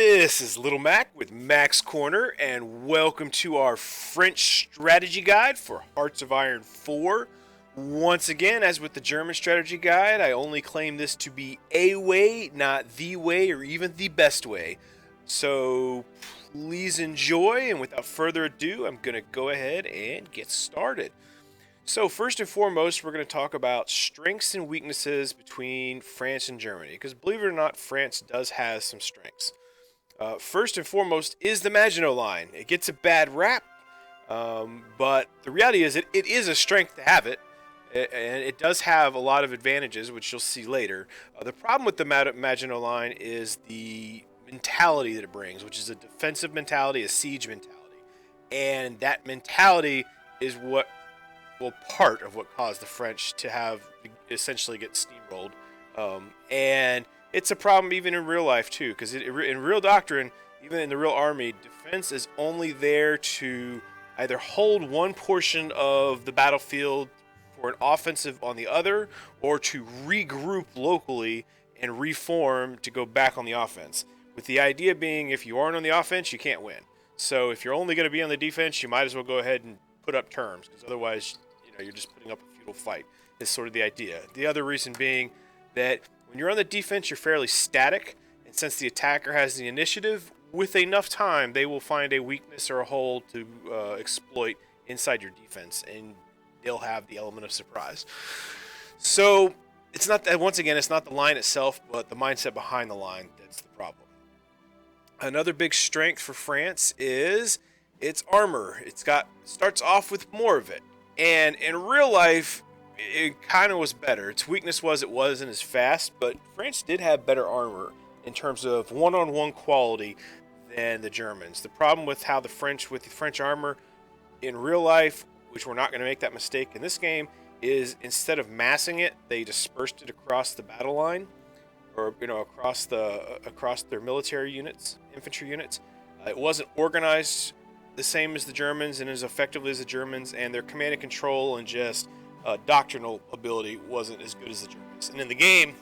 This is Little Mac with Mac's Corner, and welcome to our French strategy guide for Hearts of Iron 4. Once again, as with the German strategy guide, I only claim this to be a way, not the way, or even the best way. So please enjoy, and without further ado, I'm going to go ahead and get started. So first and foremost, we're going to talk about strengths and weaknesses between France and Germany, because believe it or not, France does have some strengths. First and foremost is the Maginot Line. It gets a bad rap, but the reality is it is a strength to have it, and it does have a lot of advantages, which you'll see later. The problem with the Maginot Line is the mentality that it brings, which is a defensive mentality, a siege mentality, and that mentality is part of what caused the French to have essentially get steamrolled, and it's a problem even in real life too, because in real doctrine, even in the real army, defense is only there to either hold one portion of the battlefield for an offensive on the other, or to regroup locally and reform to go back on the offense. With the idea being, if you aren't on the offense, you can't win. So if you're only going to be on the defense, you might as well go ahead and put up terms, because otherwise, you're just putting up a futile fight. Is sort of the idea. The other reason being that when you're on the defense, you're fairly static, and since the attacker has the initiative, with enough time, they will find a weakness or a hole to exploit inside your defense, and they'll have the element of surprise. So it's not that, once again, it's not the line itself, but the mindset behind the line that's the problem. Another big strength for France is its armor. Starts off with more of it. And in real life, it kind of was better. Its weakness was it wasn't as fast, but France did have better armor in terms of one-on-one quality than the Germans. The problem with the French armor in real life, which we're not going to make that mistake in this game, is instead of massing it, they dispersed it across the battle line, or across their military units, infantry units. It wasn't organized the same as the Germans and as effectively as the Germans, and their command and control and just doctrinal ability wasn't as good as the Germans. And in the game,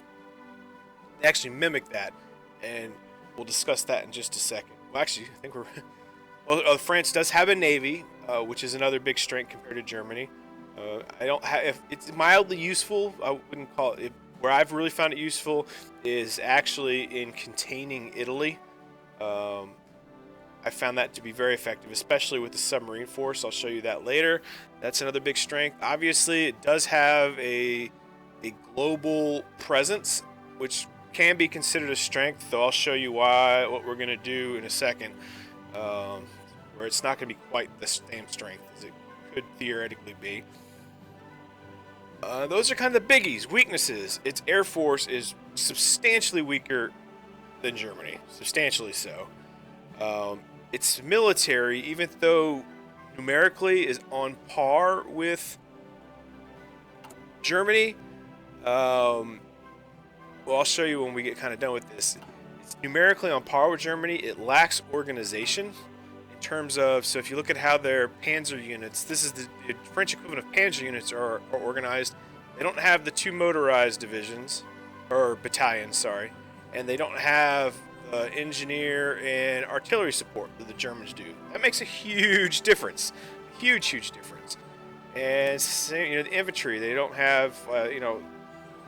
they actually mimic that, and we'll discuss that in just a second. Well, actually, I think France does have a navy, which is another big strength compared to Germany. If it's mildly useful, I wouldn't call it. Where I've really found it useful is actually in containing Italy. I found that to be very effective, especially with the submarine force. I'll show you that later. That's another big strength. Obviously, it does have a global presence, which can be considered a strength, though I'll show you what we're going to do in a second, where it's not going to be quite the same strength as it could theoretically be. Those are kind of the biggies. Weaknesses. Its air force is substantially weaker than Germany. Substantially so. Its military, even though numerically is on par with Germany, well, I'll show you when we get kind of done with this. It's numerically on par with Germany. It lacks organization in terms of, so if you look at how their panzer units, this is the French equivalent of panzer units are organized. They don't have the two motorized divisions, or battalions, sorry, and they don't have engineer and artillery support that the Germans do. That makes a huge difference. Huge difference. And same, the infantry, they don't have,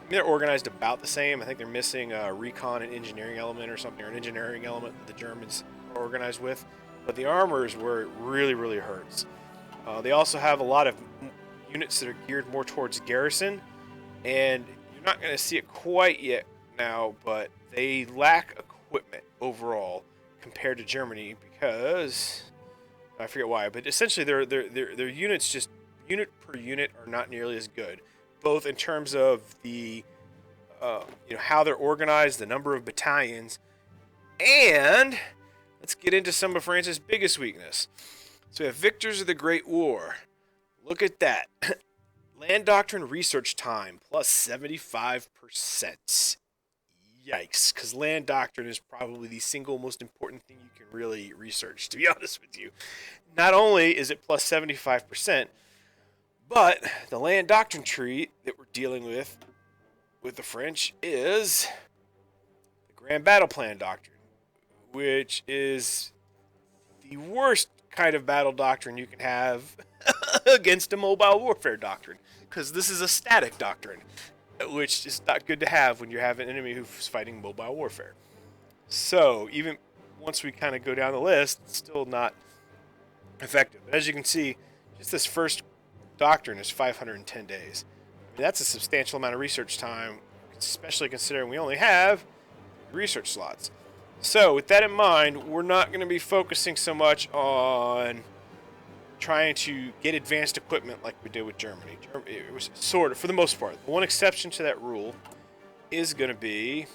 they're organized about the same. I think they're missing a recon and engineering element or something, or an engineering element that the Germans are organized with. But the armor is where it really hurts. They also have a lot of units that are geared more towards garrison, and you're not going to see it quite yet now, but they lack equipment overall compared to Germany, because I forget why, but essentially their units, just unit per unit, are not nearly as good, both in terms of the how they're organized, the number of battalions, and let's get into some of France's biggest weakness. So we have Victors of the Great War. Look at that. Land Doctrine research time plus 75%. Yikes, because land doctrine is probably the single most important thing you can really research, to be honest with you. Not only is it plus 75%, but the land doctrine tree that we're dealing with the French is the Grand Battle Plan Doctrine, which is the worst kind of battle doctrine you can have against a mobile warfare doctrine, because this is a static doctrine, which is not good to have when you have an enemy who's fighting mobile warfare. So even once we kind of go down the list, it's still not effective. As you can see, just this first doctrine is 510 days. I mean, that's a substantial amount of research time, especially considering we only have research slots. So with that in mind, we're not going to be focusing so much on trying to get advanced equipment like we did with Germany. It was sort of, for the most part. The one exception to that rule is going to be...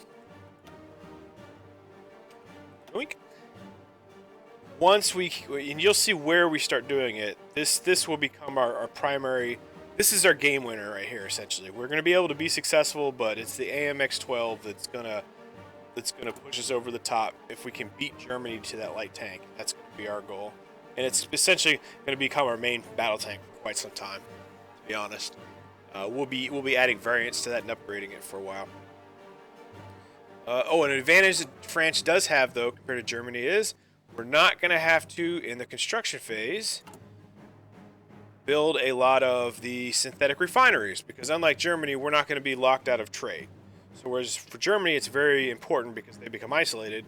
Oink. Once we, and you'll see where we start doing it, this will become our primary, this is our game winner right here, essentially. We're going to be able to be successful, but it's the AMX-12 that's going to push us over the top if we can beat Germany to that light tank. That's going to be our goal. And it's essentially going to become our main battle tank for quite some time, to be honest. We'll be adding variants to that and upgrading it for a while. An advantage that France does have, though, compared to Germany is we're not going to have to, in the construction phase, build a lot of the synthetic refineries, because unlike Germany, we're not going to be locked out of trade. So whereas for Germany, it's very important because they become isolated,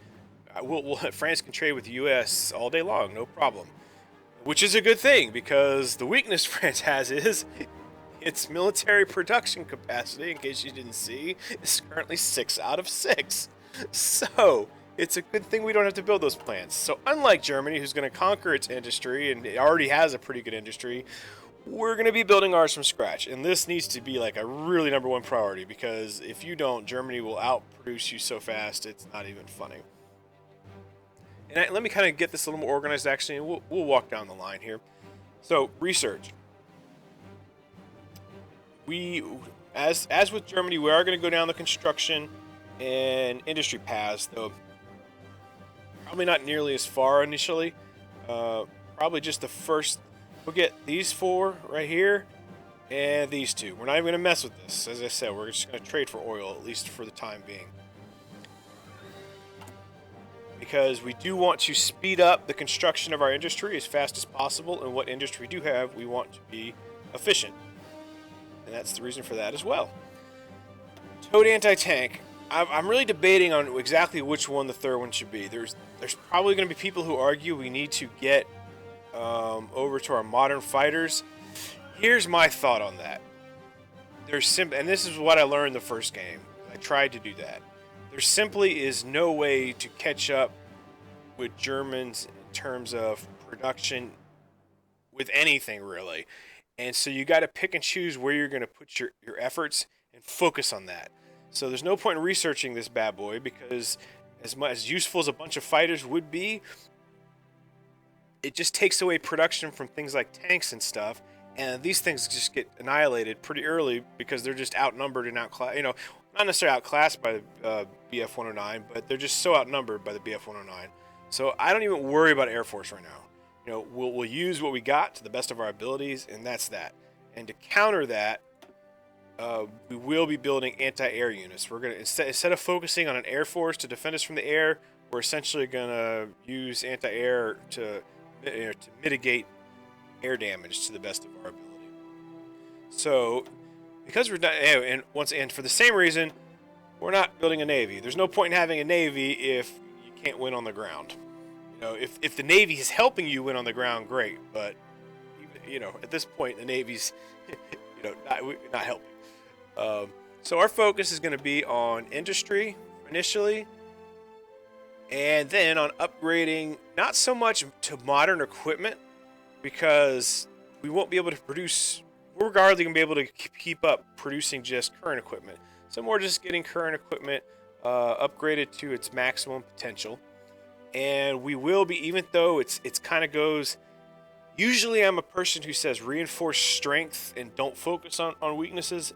France can trade with the U.S. all day long, no problem. Which is a good thing, because the weakness France has is its military production capacity, in case you didn't see, is currently 6 out of 6. So, it's a good thing we don't have to build those plants. So, unlike Germany, who's going to conquer its industry, and it already has a pretty good industry, we're going to be building ours from scratch. And this needs to be like a really #1 priority, because if you don't, Germany will outproduce you so fast, it's not even funny. And let me kind of get this a little more organized, actually, and we'll walk down the line here. So, research. As with Germany, we are going to go down the construction and industry paths, though probably not nearly as far initially. Probably just the first. We'll get these 4 right here and these 2. We're not even going to mess with this. As I said, we're just going to trade for oil, at least for the time being. Because we do want to speed up the construction of our industry as fast as possible, and what industry we do have, we want to be efficient. And that's the reason for that as well. Towed anti-tank. I'm really debating on exactly which one the third one should be. There's probably going to be people who argue we need to get over to our modern fighters. Here's my thought on that. And this is what I learned the first game. I tried to do that. There simply is no way to catch up with Germans in terms of production with anything, really. And so you got to pick and choose where you're going to put your efforts and focus on that. So there's no point in researching this bad boy, because as useful as a bunch of fighters would be, it just takes away production from things like tanks and stuff. And these things just get annihilated pretty early because they're just outnumbered and outclassed. You know, not necessarily outclassed by the BF-109, but they're just so outnumbered by the BF-109. So I don't even worry about Air Force right now. You know, we'll use what we got to the best of our abilities, and that's that. And to counter that, we will be building anti-air units. We're gonna instead of focusing on an Air Force to defend us from the air, we're essentially gonna use anti-air to mitigate air damage to the best of our ability. So, because we're not, and for the same reason, we're not building a navy. There's no point in having a navy if you can't win on the ground. You know, if the Navy is helping you win on the ground, great. But at this point, the Navy's not helping. So our focus is going to be on industry initially, and then on upgrading not so much to modern equipment, because we won't be able to produce. We're hardly going to be able to keep up producing just current equipment. So more just getting current equipment upgraded to its maximum potential. And we will be, even though it's kind of goes, usually I'm a person who says reinforce strength and don't focus on weaknesses.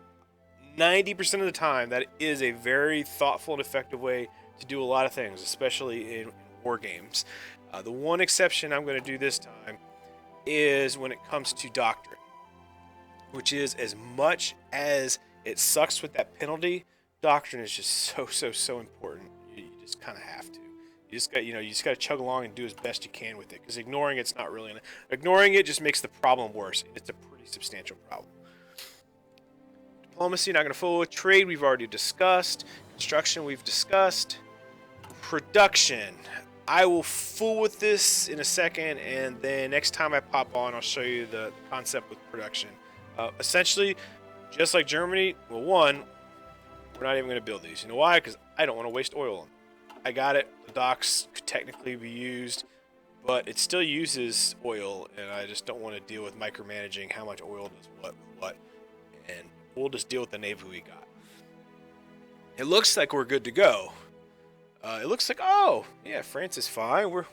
90% of the time, that is a very thoughtful and effective way to do a lot of things, especially in war games. The one exception I'm going to do this time is when it comes to doctrine, which is, as much as it sucks with that penalty, doctrine is just so important. You just kind of have to. You just got to chug along and do as best you can with it, because ignoring it's not really ignoring it just makes the problem worse. It's a pretty substantial problem. Diplomacy, not going to fool with. Trade, we've already discussed. Construction, we've discussed. Production, I will fool with this in a second, and then next time I pop on, I'll show you the concept with production. Essentially, just like Germany, well, one, we're not even going to build these. You know why? Because I don't want to waste oil. I got it. The docks could technically be used, but it still uses oil, and I just don't want to deal with micromanaging how much oil does what, and we'll just deal with the navy we got. It looks like we're good to go. It looks like, oh, yeah, France is fine. We're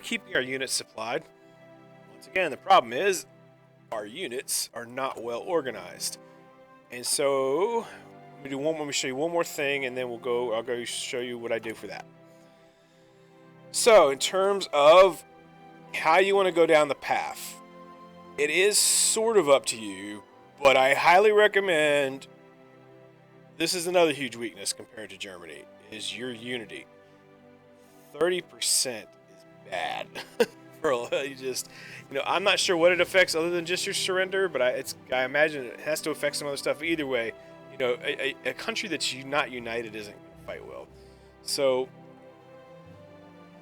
keeping our units supplied. Once again, the problem is our units are not well organized. And so let me show you one more thing, and then I'll go show you what I do for that. So in terms of how you want to go down the path, it is sort of up to you, but I highly recommend, this is another huge weakness compared to Germany, is your unity. 30% is bad. I'm not sure what it affects other than just your surrender, but I imagine it has to affect some other stuff. Either way, a country that's not united isn't going to fight well. So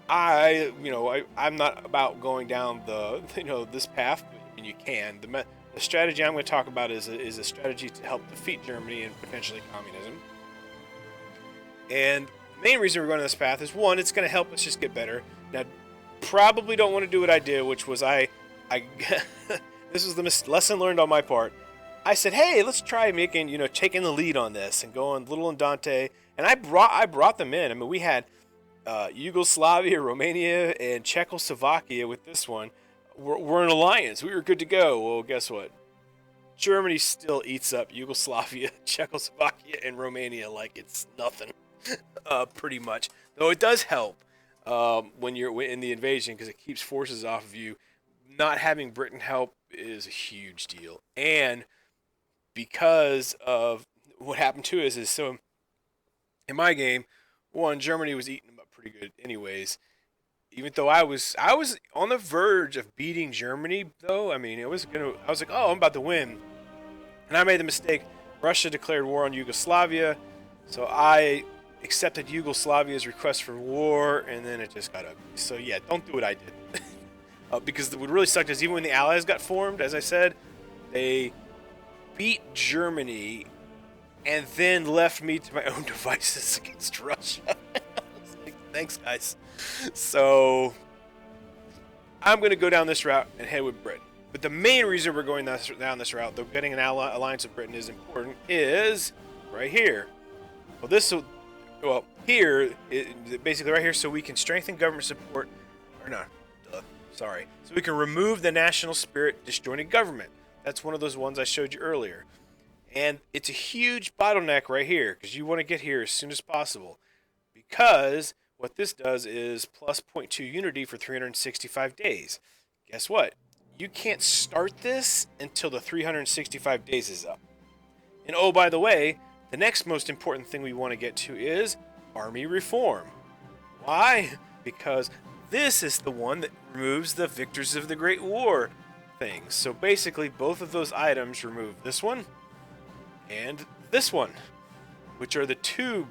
I'm not about going down this path, and you can. The strategy I'm going to talk about is a strategy to help defeat Germany and potentially communism. And the main reason we're going down this path is, one, it's going to help us just get better. Now, probably don't want to do what I did, which was this was the lesson learned on my part. I said, hey, let's try taking the lead on this and going little endentte. And I brought them in. I mean, we had Yugoslavia, Romania, and Czechoslovakia with this one. We're an alliance. We were good to go. Well, guess what? Germany still eats up Yugoslavia, Czechoslovakia, and Romania like it's nothing, pretty much. Though it does help when you're in the invasion, because it keeps forces off of you. Not having Britain help is a huge deal. And because of what happened to us so in my game, one, Germany was eating them up pretty good anyways. Even though I was on the verge of beating Germany, though. I mean, I was like, oh, I'm about to win. And I made the mistake. Russia declared war on Yugoslavia. So I accepted Yugoslavia's request for war, and then it just got ugly. So yeah, don't do what I did. Because what really sucked is even when the Allies got formed, as I said, they beat Germany and then left me to my own devices against Russia. I was like, thanks, guys. So I'm going to go down this route and head with Britain. But the main reason we're going down this route, though getting an alliance with Britain is important, is right here. Basically right here, so we can strengthen government support, so we can remove the national spirit disjointed government. That's one of those ones I showed you earlier. And it's a huge bottleneck right here, because you want to get here as soon as possible. Because what this does is plus 0.2 unity for 365 days. Guess what? You can't start this until the 365 days is up. And oh, by the way, the next most important thing we want to get to is army reform. Why? Because this is the one that removes the victors of the Great War things. So basically, both of those items remove this one and this one, which are the two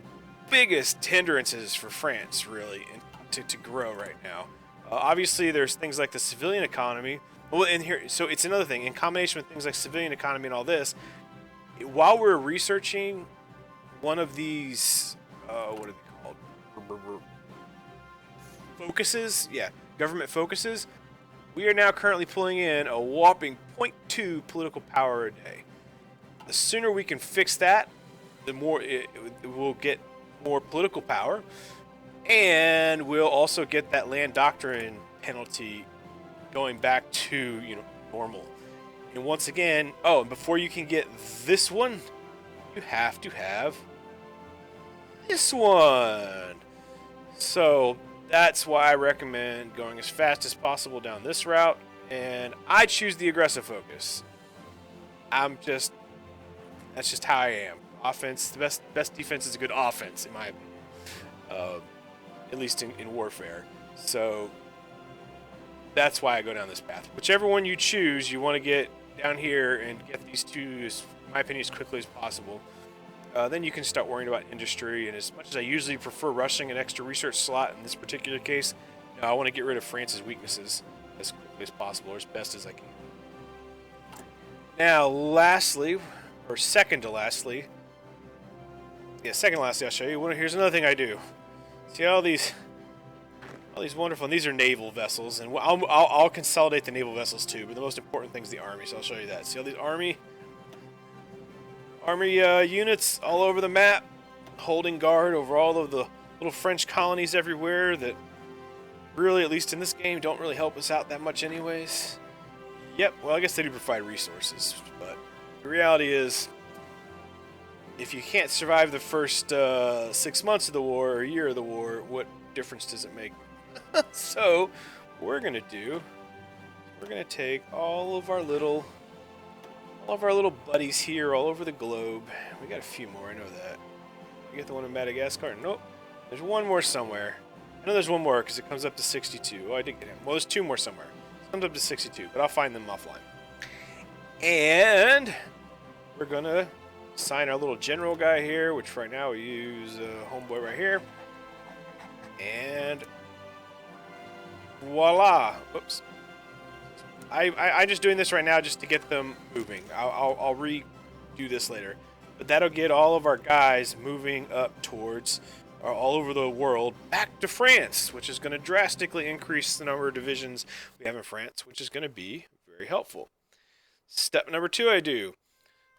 biggest hindrances for France, really, to grow right now. Obviously, there's things like the civilian economy. Well, in here, so it's another thing. In combination with things like civilian economy and all this, while we're researching one of these, what are they called? Focuses? Yeah, government focuses. We are now currently pulling in a whopping 0.2 political power a day. The sooner we can fix that, the more we'll get more political power, and we'll also get that land doctrine penalty going back to normal. And once again, and before you can get this one, you have to have this one. So that's why I recommend going as fast as possible down this route, and I choose the aggressive focus. That's just how I am. Offense, the best defense is a good offense, in my opinion. at least in warfare. So that's why I go down this path. Whichever one you choose, you want to get down here and get these two, in my opinion, as quickly as possible. Then you can start worrying about industry, and as much as I usually prefer rushing an extra research slot in this particular case, no, I want to get rid of France's weaknesses as quickly as possible, or as best as I can. Now, lastly, or second to lastly, second to lastly, I'll show you. Here's another thing I do. See all these wonderful, and these are naval vessels, and I'll consolidate the naval vessels too, but the most important thing is the army, so I'll show you that. See all these army units all over the map, holding guard over all of the little French colonies everywhere that really, at least in this game, don't really help us out that much anyways. Yep, well, I guess they do provide resources, but the reality is, if you can't survive the first 6 months of the war or a year of the war, what difference does it make? So, what we're gonna do, we're gonna take all of our little buddies here all over the globe. We got a few more, I know that. We get the one in Madagascar. Nope. There's one more somewhere. I know there's one more because it comes up to 62. Oh, I did get him. Well, there's two more somewhere. It comes up to 62, but I'll find them offline. And we're gonna assign our little general guy here, which right now we use homeboy right here. And voila! Whoops. I'm just doing this right now just to get them moving. I'll redo this later. But that'll get all of our guys moving up towards, all over the world, back to France, which is going to drastically increase the number of divisions we have in France, which is going to be very helpful. Step number 2 I do.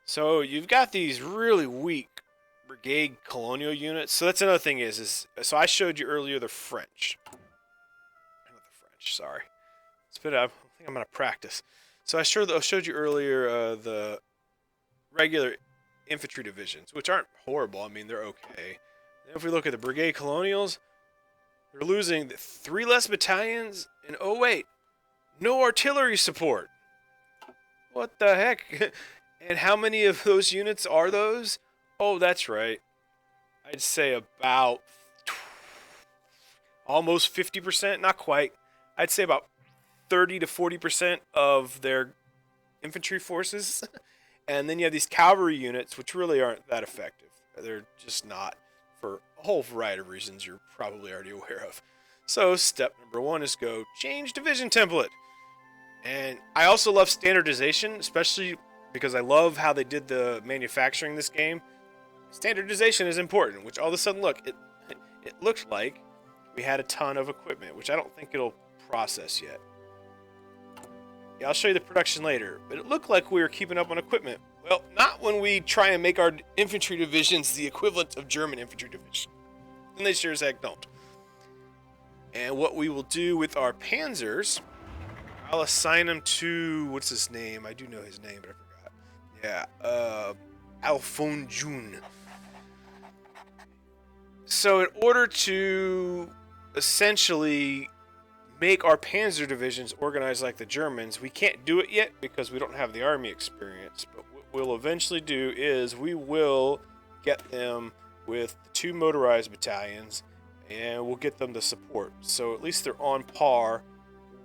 So you've got these really weak brigade colonial units. So that's another thing so I showed you earlier the French. Not the French, sorry. Spit up. I think I'm going to practice. So I showed you earlier the regular infantry divisions, which aren't horrible. I mean, they're okay. Then if we look at the brigade colonials, they're losing 3 less battalions, and oh wait, no artillery support. What the heck? And how many of those units are those? Oh, that's right. I'd say about almost 50%, not quite. I'd say about 30 to 40% of their infantry forces. And then you have these cavalry units, which really aren't that effective. They're just not, for a whole variety of reasons you're probably already aware of. So step number 1 is go change division template. And I also love standardization, especially because I love how they did the manufacturing this game. Standardization is important, which all of a sudden, look, it looked like we had a ton of equipment, which I don't think it'll process yet. Yeah, I'll show you the production later, but it looked like we were keeping up on equipment. Well, not when we try and make our infantry divisions the equivalent of German infantry division. And they sure as heck don't. And what we will do with our panzers, I'll assign them to, what's his name? I do know his name, but I forgot. Yeah, Alphonse. So in order to essentially make our panzer divisions organized like the Germans, we can't do it yet because we don't have the army experience. But what we'll eventually do is we will get them with the 2 motorized battalions, and we'll get them the support. So at least they're on par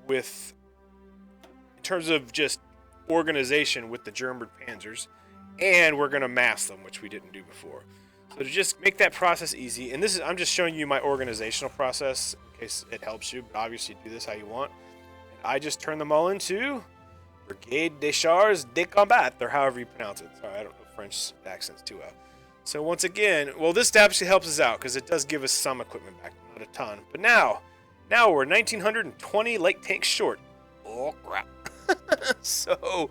with, in terms of just organization, with the German panzers. And we're going to mass them, which we didn't do before. So to just make that process easy, and I'm just showing you my organizational process in case it helps you, but obviously do this how you want. And I just turn them all into Brigade des Chars de Combat, or however you pronounce it. Sorry, I don't know French accents too well. So once again, well, this actually helps us out because it does give us some equipment back, not a ton. But now we're 1,920 light tanks short. Oh crap! So,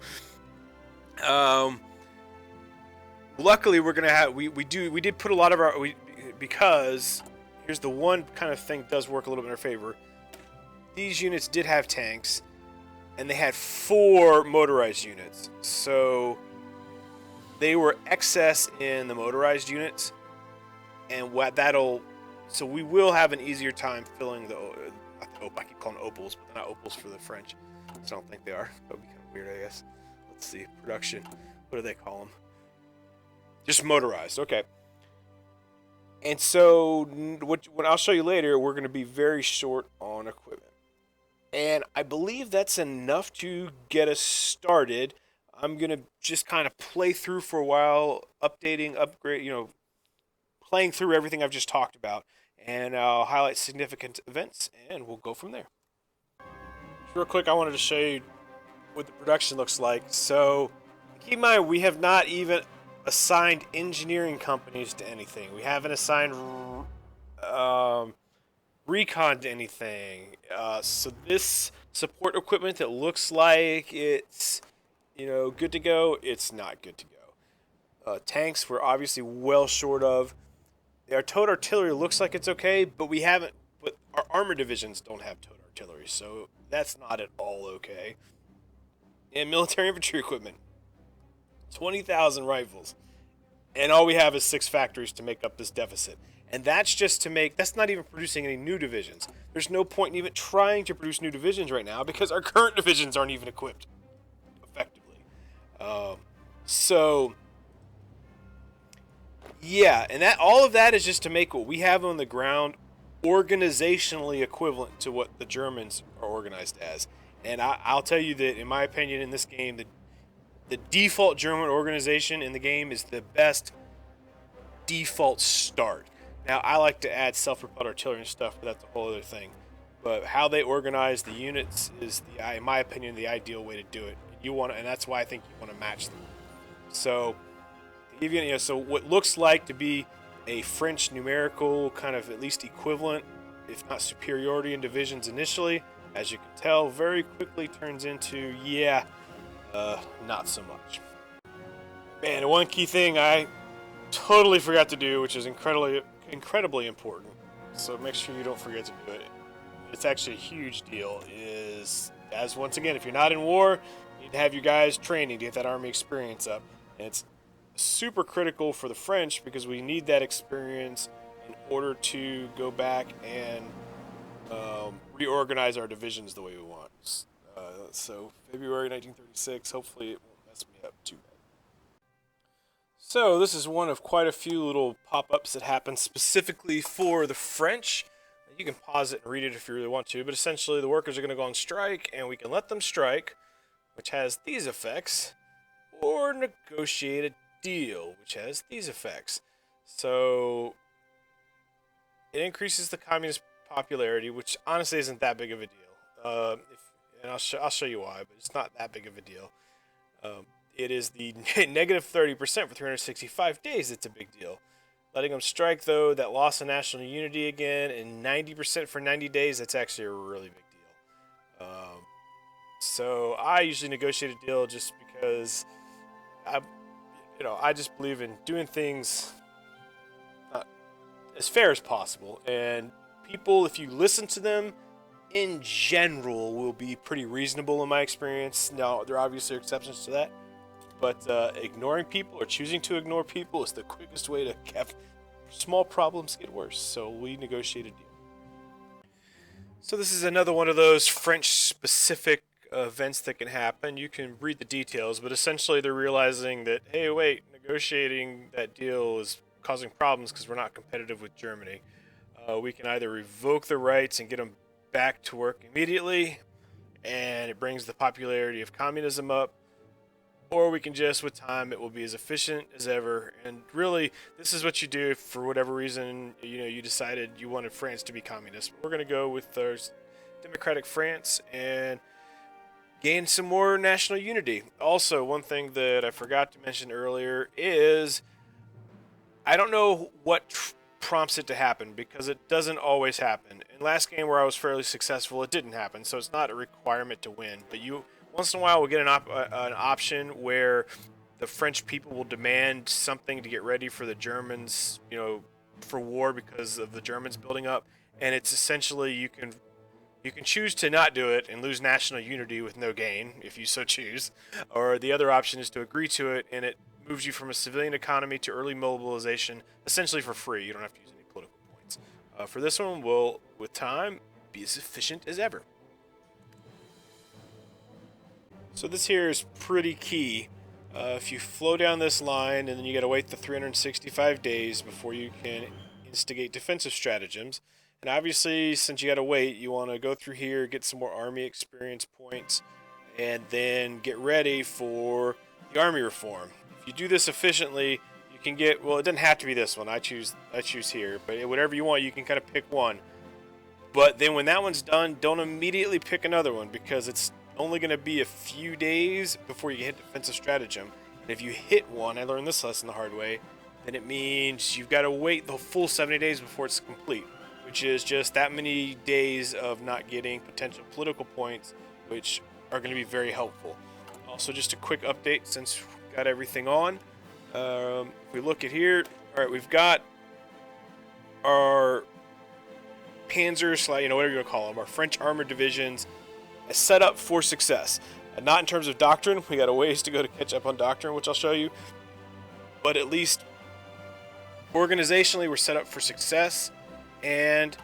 luckily we're gonna have we did put a lot of our because here's the one kind of thing that does work a little bit in our favor. These units did have tanks, and they had 4 motorized units, so they were excess in the motorized units, and so we will have an easier time filling I keep calling them opals, but they're not opals for the French, so I don't think they are. That would be kind of weird, I guess. Let's see, production. What do they call them? Just motorized, okay. And so, what I'll show you later, we're going to be very short on equipment. And I believe that's enough to get us started. I'm going to just kind of play through for a while, updating, upgrade, playing through everything I've just talked about. And I'll highlight significant events, and we'll go from there. Just real quick, I wanted to show you what the production looks like. So, keep in mind, we have not even assigned engineering companies to anything. We haven't assigned recon to anything. So this support equipment that looks like it's good to go, it's not good to go. Tanks we're obviously well short of. Our towed artillery looks like it's okay, but we haven't. But our armor divisions don't have towed artillery, so that's not at all okay. And military infantry equipment, 20,000 rifles, and all we have is 6 factories to make up this deficit. And that's just to make, that's not even producing any new divisions. There's no point in even trying to produce new divisions right now because our current divisions aren't even equipped effectively. So, yeah, and that all of that is just to make what we have on the ground organizationally equivalent to what the Germans are organized as. And I'll tell you that, in my opinion, in this game, the default German organization in the game is the best default start. Now, I like to add self-propelled artillery and stuff, but that's a whole other thing. But how they organize the units is, in my opinion, the ideal way to do it. And that's why I think you want to match them. So, to give you, so what looks like to be a French numerical kind of at least equivalent, if not superiority in divisions initially, as you can tell, very quickly turns into, not so much. Man, one key thing I totally forgot to do, which is incredibly important, so make sure you don't forget to do it. It's actually a huge deal, as once again, if you're not in war, you need to have your guys training to get that army experience up. And it's super critical for the French because we need that experience in order to go back and reorganize our divisions the way we want. So February 1936, hopefully it won't mess me up too bad. So this is one of quite a few little pop-ups that happen specifically for the French. You can pause it and read it if you really want to, but essentially the workers are going to go on strike, and we can let them strike, which has these effects, or negotiate a deal, which has these effects. So it increases the communist popularity, which honestly isn't that big of a deal. And I'll show you why, but it's not that big of a deal. It is the negative 30% for 365 days that's a big deal. Letting them strike, though, that loss of national unity again, and 90% for 90 days, that's actually a really big deal. So I usually negotiate a deal just because I just believe in doing things as fair as possible. And people, if you listen to them, in general, will be pretty reasonable in my experience. Now, there obviously are exceptions to that. But ignoring people or choosing to ignore people is the quickest way to have small problems get worse. So we negotiated a deal. So this is another one of those French-specific events that can happen. You can read the details, but essentially they're realizing that, hey, wait, negotiating that deal is causing problems because we're not competitive with Germany. We can either revoke the rights and get them back to work immediately, and it brings the popularity of communism up, or we can just, with time, it will be as efficient as ever. And really, this is what you do if, for whatever reason, you decided you wanted France to be communist. We're going to go with our democratic France and gain some more national unity. Also, one thing that I forgot to mention earlier is I don't know what prompts it to happen, because it doesn't always happen. In last game where I was fairly successful, it didn't happen, so it's not a requirement to win. But once in a while, we'll get an option where the French people will demand something to get ready for the Germans, for war because of the Germans building up. And it's essentially you can choose to not do it and lose national unity with no gain, if you so choose. Or the other option is to agree to it, and it moves you from a civilian economy to early mobilization, essentially for free. You don't have to use any political points. For this one, we'll, with time, be as efficient as ever. So this here is pretty key. If you flow down this line and then you got to wait the 365 days before you can instigate defensive stratagems. And obviously, since you got to wait, you want to go through here, get some more army experience points, and then get ready for the army reform. If you do this efficiently, you can get, well, it doesn't have to be this one. I choose here, but whatever you want, you can kind of pick one. But then when that one's done, don't immediately pick another one, because it's only going to be a few days before you hit defensive stratagem. And if you hit one, I learned this lesson the hard way, then it means you've got to wait the full 70 days before it's complete, which is just that many days of not getting potential political points, which are going to be very helpful. Also, just a quick update since we've got everything on. If we look at here, all right, we've got our Panzers, whatever you want to call them, our French armored divisions set up for success. Not in terms of doctrine, we got a ways to go to catch up on doctrine, which I'll show you, but at least organizationally we're set up for success. And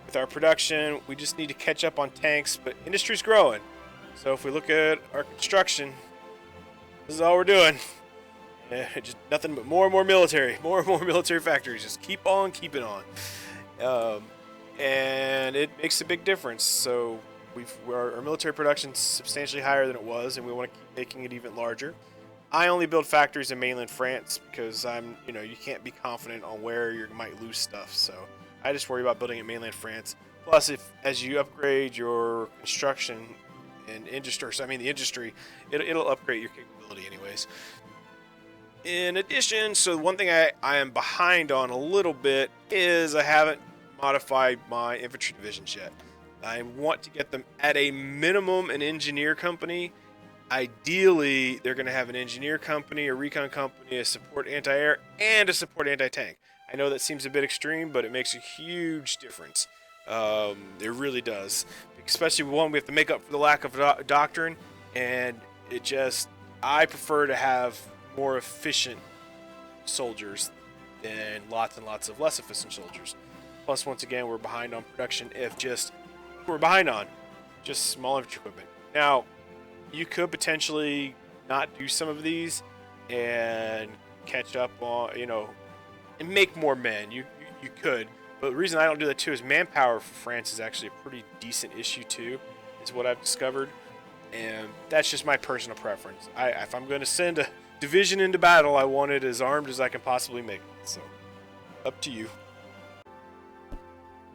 with our production, we just need to catch up on tanks, but industry's growing. So if we look at our construction, this is all we're doing. Just nothing but more and more military factories. Just keep on keeping on. And it makes a big difference. So our military production's substantially higher than it was, and we want to keep making it even larger. I only build factories in mainland France because you can't be confident on where you might lose stuff. So I just worry about building in mainland France. Plus, as you upgrade your construction and industry, the industry, it'll upgrade your capability anyways. In addition, so one thing I am behind on a little bit is I haven't modified my infantry divisions yet. I want to get them at a minimum an engineer company. Ideally, they're going to have an engineer company, a recon company, a support anti-air, and a support anti-tank. I know that seems a bit extreme, but it makes a huge difference. It really does. Especially one, we have to make up for the lack of doctrine, and I prefer to have more efficient soldiers than lots and lots of less efficient soldiers. Plus, once again, we're behind on production we're behind on just small infantry equipment. Now, you could potentially not do some of these and catch up on, and make more men. You could. But the reason I don't do that too is manpower for France is actually a pretty decent issue too, is what I've discovered. And that's just my personal preference. If I'm going to send a division into battle, I want it as armed as I can possibly make it. So, up to you.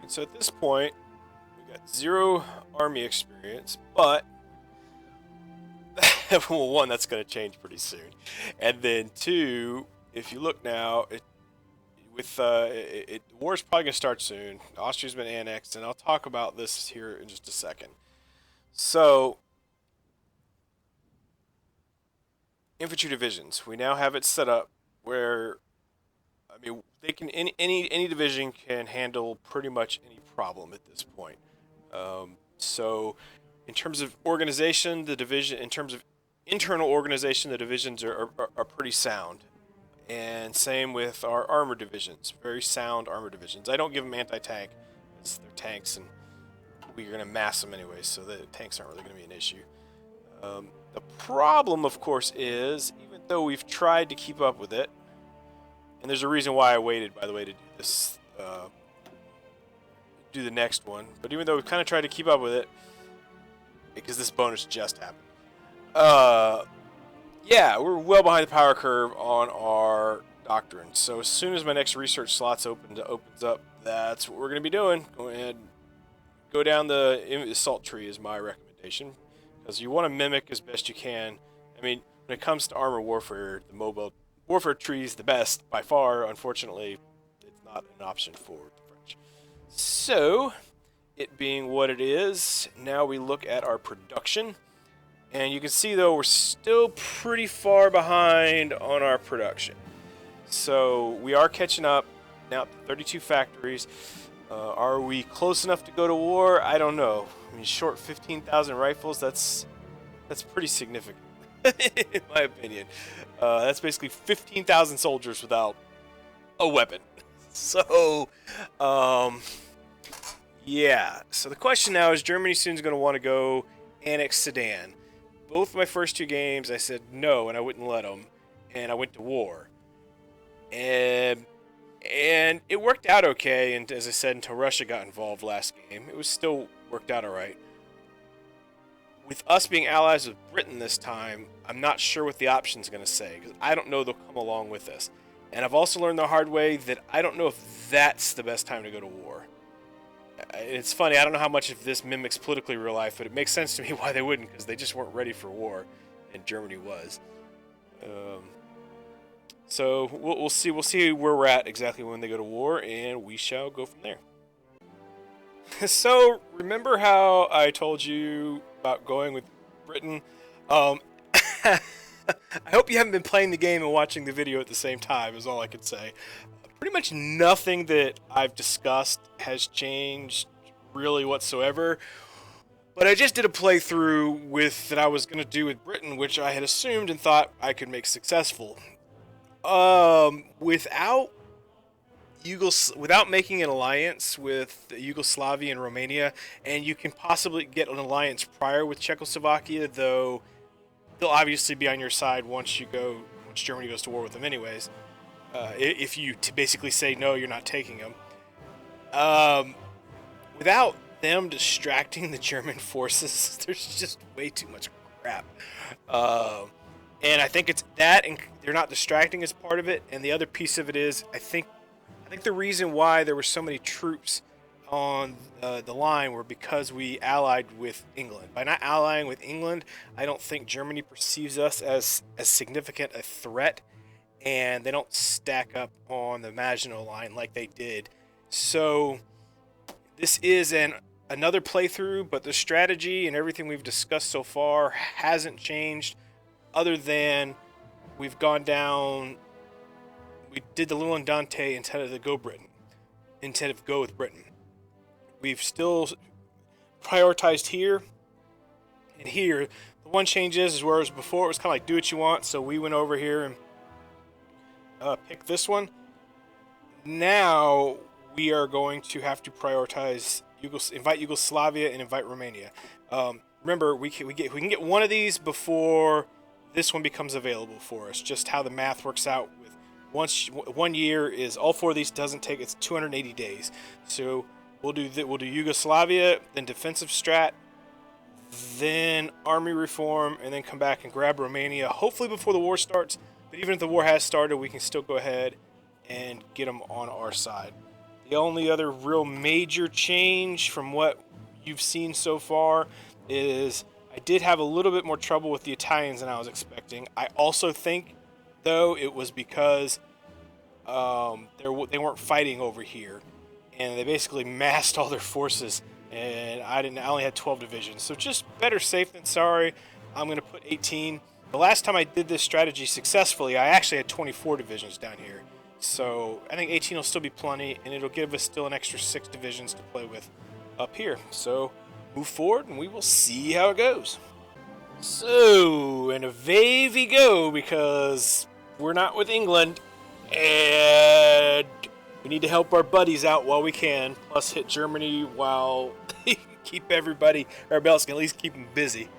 And so at this point, we got 0 army experience, but well, 1, that's going to change pretty soon. And then 2, if you look now, the war's probably going to start soon. Austria's been annexed, and I'll talk about this here in just a second. So, infantry divisions. We now have it set up where, they can any division can handle pretty much any problem at this point. So, in terms of organization, in terms of internal organization, the divisions are pretty sound. And same with our armor divisions, very sound armor divisions. I don't give them anti-tank, because they're tanks, and we're going to mass them anyway, so the tanks aren't really going to be an issue. The problem, of course, is even though we've tried to keep up with it, and there's a reason why I waited, by the way, to do this, do the next one. But even though we've kind of tried to keep up with it, because this bonus just happened, yeah, we're well behind the power curve on our doctrine. So as soon as my next research slots opens up, that's what we're going to be doing. Go ahead, go down the assault tree is my recommendation, because you want to mimic as best you can. When it comes to armor warfare, the mobile warfare tree is the best by far. Unfortunately, it's not an option for the French. So, it being what it is, now we look at our production. And you can see, though, we're still pretty far behind on our production. So we are catching up now. 32 factories. Are we close enough to go to war? I don't know. Short 15,000 rifles. That's pretty significant, in my opinion. That's basically 15,000 soldiers without a weapon. So, yeah. So the question now is, Germany soon is going to want to go annex Sedan. Both of my first 2 games, I said no, and I wouldn't let them, and I went to war. And And it worked out okay, and as I said, until Russia got involved last game, it was still worked out alright. With us being allies with Britain this time, I'm not sure what the option's going to say, because I don't know they'll come along with us. And I've also learned the hard way that I don't know if that's the best time to go to war. It's funny, I don't know how much of this mimics politically real life, but it makes sense to me why they wouldn't, because they just weren't ready for war, and Germany was. So we'll see where we're at exactly when they go to war, and we shall go from there. So remember how I told you about going with Britain? I hope you haven't been playing the game and watching the video at the same time, is all I can say. Pretty much nothing that I've discussed has changed really whatsoever. But I just did a playthrough with that I was going to do with Britain, which I had assumed and thought I could make successful. Without making an alliance with Yugoslavia and Romania, and you can possibly get an alliance prior with Czechoslovakia, though they'll obviously be on your side once Germany goes to war with them anyways. If you basically say no, you're not taking them. Without them distracting the German forces, there's just way too much crap. And I think it's that, and they're not distracting as part of it. And the other piece of it is, I think the reason why there were so many troops on the line were because we allied with England. By not allying with England, I don't think Germany perceives us as significant a threat, and they don't stack up on the Maginot Line like they did. So this is another playthrough, but the strategy and everything we've discussed so far hasn't changed, other than we've gone down. We did the little endentte instead of go with Britain. We've still prioritized here and here. The one change is whereas before it was kind of like do what you want, so we went over here and picked this one. Now we are going to have to prioritize invite Yugoslavia and invite Romania. Remember, we can get one of these before this one becomes available for us. Just how the math works out with 1 year is all four of these doesn't take. It's 280 days. So we'll do Yugoslavia, then defensive strat, then army reform, and then come back and grab Romania. Hopefully before the war starts. But even if the war has started, we can still go ahead and get them on our side. The only other real major change from what you've seen so far is I did have a little bit more trouble with the Italians than I was expecting. I also think, though, it was because they weren't fighting over here, and they basically massed all their forces, and I only had 12 divisions. So just better safe than sorry. I'm going to put 18. The last time I did this strategy successfully, I actually had 24 divisions down here. So I think 18 will still be plenty, and it'll give us still an extra 6 divisions to play with up here. So move forward, and we will see how it goes. So, and away we go, because we're not with England, and we need to help our buddies out while we can, plus hit Germany while keep everybody, or else can at least keep them busy.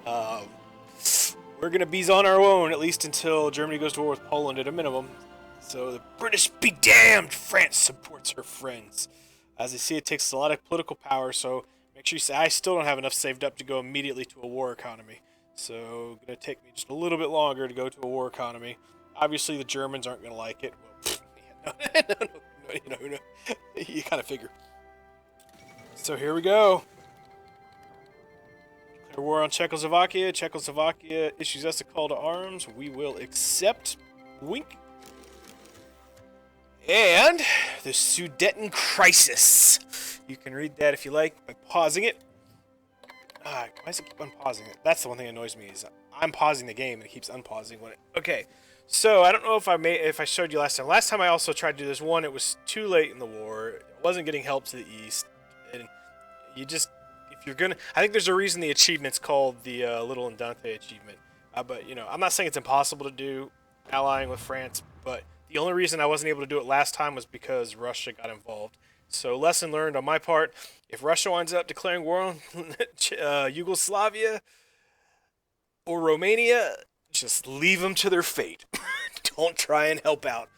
We're going to be on our own, at least until Germany goes to war with Poland at a minimum. So the British be damned, France supports her friends. As you see, it takes a lot of political power, so make sure you say, I still don't have enough saved up to go immediately to a war economy. So it's going to take me just a little bit longer to go to a war economy. Obviously, the Germans aren't going to like it. Well, no. You kind of figure. So here we go. Declare war on Czechoslovakia. Czechoslovakia issues us a call to arms. We will accept. Wink. And the Sudeten Crisis. You can read that if you like by pausing it. Why does it keep unpausing it? That's the one thing that annoys me is I'm pausing the game and it keeps unpausing when it. Okay, so I don't know if I showed you last time. Last time I also tried to do this one. It was too late in the war. It wasn't getting help to the east, and you just if you're gonna. I think there's a reason the achievement's called the Little Endentte achievement. But I'm not saying it's impossible to do allying with France, but the only reason I wasn't able to do it last time was because Russia got involved. So lesson learned on my part, if Russia winds up declaring war on Yugoslavia or Romania, just leave them to their fate. Don't try and help out.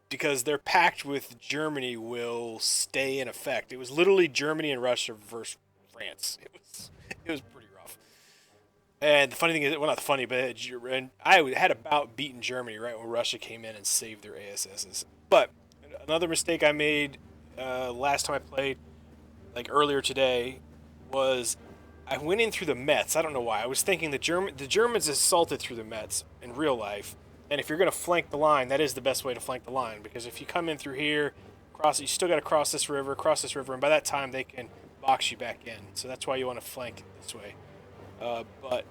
because their pact with Germany will stay in effect. It was literally Germany and Russia versus France. It was pretty rough. And the funny thing is, well, not funny, but and I had about beaten Germany right when Russia came in and saved their ASSs. But another mistake I made last time I played, like earlier today, was I went in through the Mets. I don't know why. I was thinking the Germans assaulted through the Mets in real life, and if you're going to flank the line, that is the best way to flank the line, because if you come in through here, you still got to cross this river, and by that time they can box you back in. So that's why you want to flank this way. But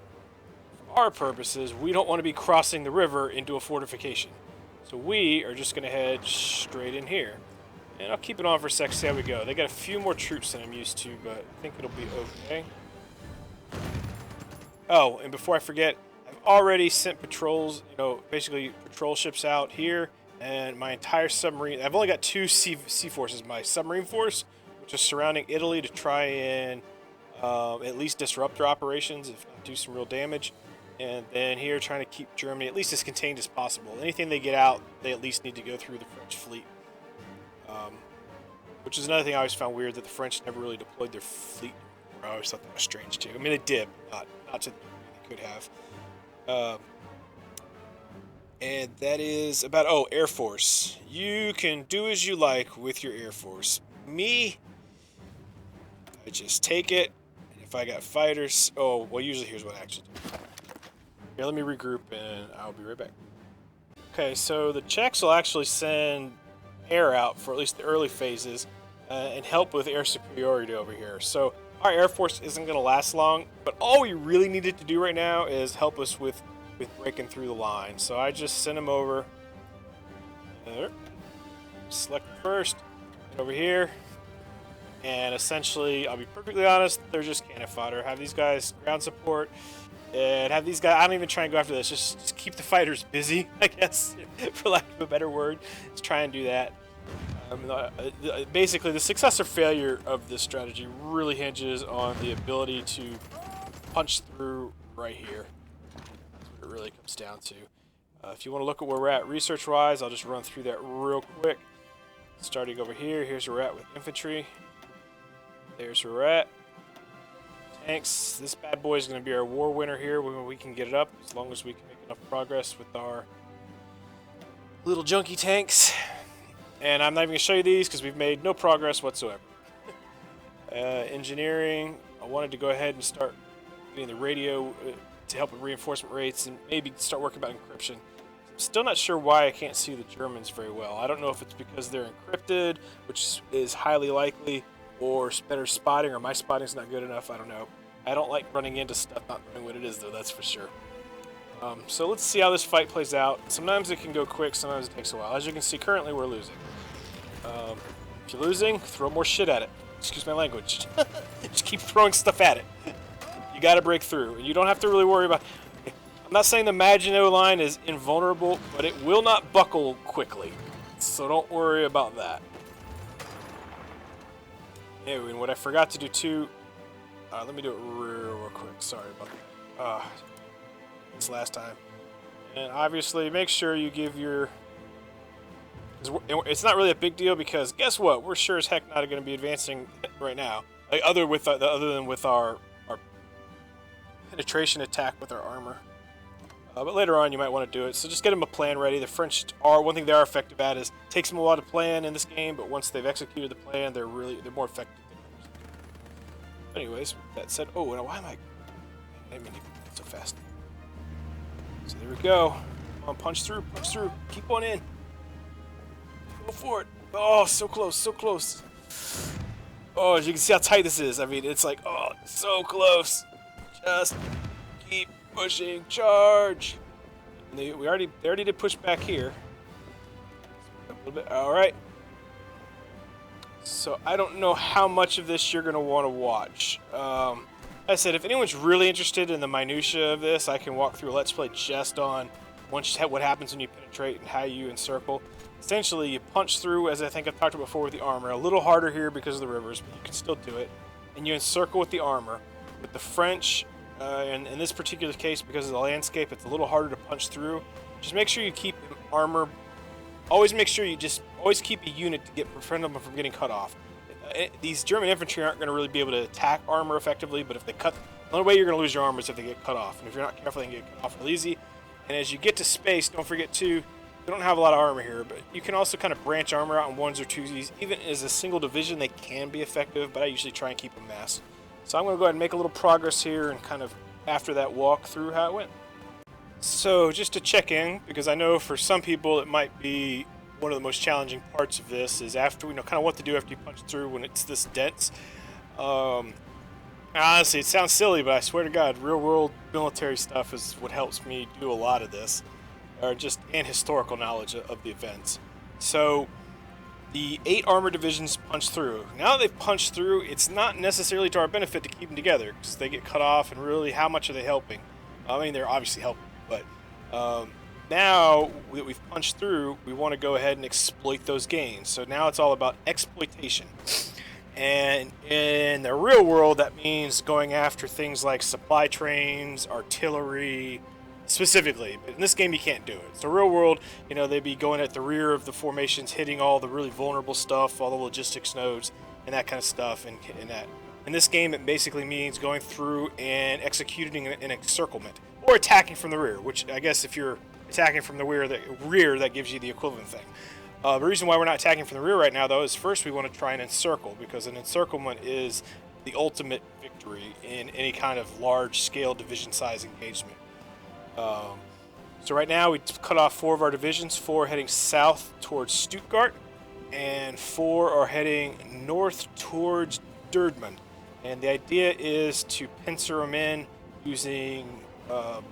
for our purposes, we don't want to be crossing the river into a fortification. So we are just going to head straight in here. And I'll keep it on for a sec, see how we go. They got a few more troops than I'm used to, but I think it'll be okay. Oh, and before I forget, I've already sent patrols, basically patrol ships out here, and my entire submarine. I've only got two sea forces. My submarine force, which is surrounding Italy to try and at least disrupt their operations, if not do some real damage. And then here, trying to keep Germany at least as contained as possible. Anything they get out, they at least need to go through the French fleet. Which is another thing I always found weird, that the French never really deployed their fleet. I always thought that was strange too. I mean, they did, but not to the degree they could have. And that is about, Air Force. You can do as you like with your Air Force. Me, I just take it. And if I got fighters, usually here's what I actually do. Here, let me regroup and I'll be right back. Okay, so the Czechs will actually send air out for at least the early phases and help with air superiority over here. So our Air Force isn't going to last long, but all we really needed to do right now is help us with breaking through the line. So I just sent them over. Select first, over here, and essentially, I'll be perfectly honest, they're just cannon fodder. Have these guys ground support, and have these guys, I don't even try and go after this, just keep the fighters busy, I guess, for lack of a better word. Let's try and do that. Basically, the success or failure of this strategy really hinges on the ability to punch through right here. That's what it really comes down to. If you want to look at where we're at research-wise, I'll just run through that real quick. Starting over here, here's where we're at with infantry. There's where we're at. Tanks, this bad boy is going to be our war winner here when we can get it up, as long as we can make enough progress with our little junky tanks. And I'm not even going to show you these because we've made no progress whatsoever. Engineering, I wanted to go ahead and start getting the radio to help with reinforcement rates and maybe start working about encryption. I'm still not sure why I can't see the Germans very well. I don't know if it's because they're encrypted, which is highly likely, or better spotting, or my spotting's not good enough. I don't know. I don't like running into stuff not knowing what it is, though, that's for sure. So let's see how this fight plays out. Sometimes it can go quick, sometimes it takes a while. As you can see, currently we're losing. If you're losing, throw more shit at it. Excuse my language. Just keep throwing stuff at it. You gotta break through. You don't have to really worry about... I'm not saying the Maginot Line is invulnerable, but it will not buckle quickly. So don't worry about that. Anyway, and what I forgot to do too... let me do it real quick. Sorry about that. This last time. And obviously, make sure you give your... It's not really a big deal because guess what? We're sure as heck not going to be advancing right now. Like other than with our penetration attack with our armor. But later on, you might want to do it. So just get them a plan ready. The French are one thing they are effective at is it takes them a while to plan in this game, but once they've executed the plan, they're more effective than others. Anyways, with that said, now why am I didn't mean to get so fast. So there we go. Come on, punch through, keep on in. Go for it. Oh, so close, so close. Oh, as you can see how tight this is. I mean, it's like, so close. Just keep pushing, charge. And they already did push back here. A little bit. All right. So I don't know how much of this you're going to want to watch. Like I said, if anyone's really interested in the minutia of this, I can walk through a Let's Play just on what happens when you penetrate and how you encircle. Essentially, you punch through, as I think I've talked about before with the armor. A little harder here because of the rivers, but you can still do it. And you encircle with the armor. With the French, and in this particular case, because of the landscape, it's a little harder to punch through. Just make sure you keep armor always make sure you just always keep a unit to prevent them from getting cut off. These German infantry aren't going to really be able to attack armor effectively, but if they cut, the only way you're going to lose your armor is if they get cut off. And if you're not careful, they can get cut off real easy. And as you get to space, don't forget too, they don't have a lot of armor here, but you can also kind of branch armor out in ones or twosies. Even as a single division, they can be effective, but I usually try and keep them massed. So I'm going to go ahead and make a little progress here and kind of after that walk through how it went. So just to check in, because I know for some people it might be one of the most challenging parts of this, is after kind of what to do after you punch through when it's this dense. Honestly, it sounds silly, but I swear to God, real world military stuff is what helps me do a lot of this, and historical knowledge of the events. So the 8 armor divisions punch through. Now that they've punched through, it's not necessarily to our benefit to keep them together, because they get cut off, and really, how much are they helping? I mean, they're obviously helping, but now that we've punched through, we want to go ahead and exploit those gains. So now it's all about exploitation. And in the real world, that means going after things like supply trains, artillery, specifically. But in this game, you can't do it. So real world, they'd be going at the rear of the formations, hitting all the really vulnerable stuff, all the logistics nodes, and that kind of stuff. And that. In this game, it basically means going through and executing an encirclement, or attacking from the rear, which I guess if you're attacking from the rear, that gives you the equivalent thing. The reason why we're not attacking from the rear right now, though, is first we want to try and encircle, because an encirclement is the ultimate victory in any kind of large-scale division-size engagement. So right now we cut off 4 of our divisions, 4 heading south towards Stuttgart, and 4 are heading north towards Durdman. And the idea is to pincer them in using, I'm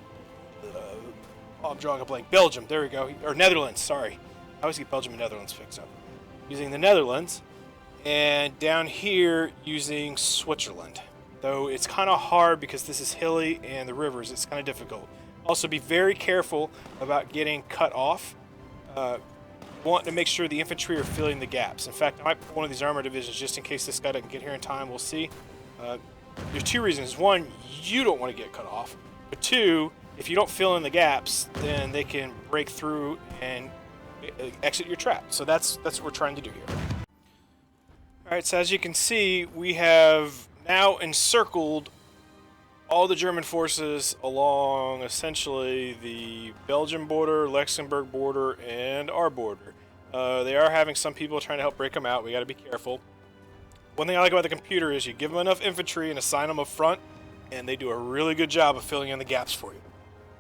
drawing a blank, Belgium, there we go, or Netherlands, sorry. I always get Belgium and Netherlands fixed up. Using the Netherlands, and down here using Switzerland. Though it's kind of hard because this is hilly and the rivers, it's kind of difficult. Also be very careful about getting cut off. Want to make sure the infantry are filling the gaps. In fact, I might put one of these armor divisions just in case this guy doesn't get here in time, we'll see. There's 2 reasons. 1, you don't want to get cut off. But 2, if you don't fill in the gaps, then they can break through and exit your trap. So that's what we're trying to do here. Alright, so as you can see, we have now encircled all the German forces along essentially the Belgian border, Luxembourg border, and our border. They are having some people trying to help break them out. We got to be careful. One thing I like about the computer is you give them enough infantry and assign them up front, and they do a really good job of filling in the gaps for you.